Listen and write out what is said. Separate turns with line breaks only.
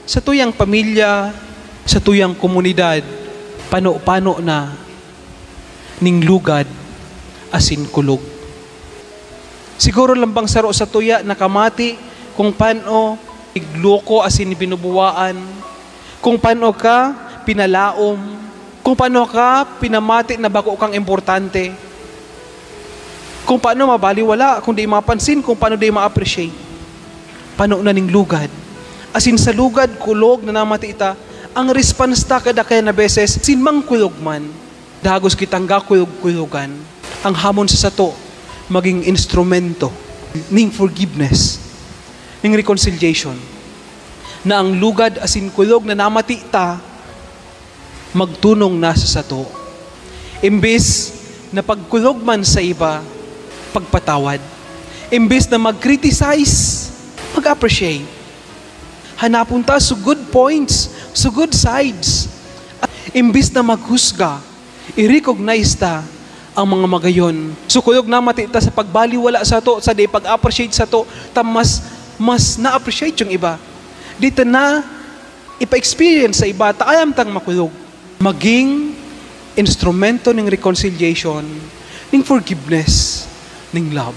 sa tuyang pamilya, sa tuyang komunidad, pano-pano na ning lugad asin kulog. Siguro lambang saro sa tuya nakamati kung paano igloko asin binubuwaan, kung paano ka pinalaom, kung paano ka pinamati na bako kang importante, kung paano mabaliwala, kung di mapansin, kung paano di ma-appreciate. Paano na ning lugad. Asin sa lugad, kulog na namati ita, ang response ta kada kaya na beses, sinmang kulog man, dagos kitang gakulog-kulogan, ang hamon sa sato, maging instrumento ning forgiveness, ning reconciliation, na ang lugad asin kulog na namati ta, magtunong na sa sato. Imbes na pagkulog man sa iba, pagpatawad. Imbes na mag-criticize, mag-appreciate. Hanapon ta so good points, so good sides. Imbis na maghusga, i-recognize ta ang mga magayon. So kulog na matita sa pagbaliwala sa to, sa di pag-appreciate sa to, ta mas na-appreciate yung iba. Dito na ipa-experience sa iba, taayam tang makulog. Maging instrumento ng reconciliation, ng forgiveness, ng love.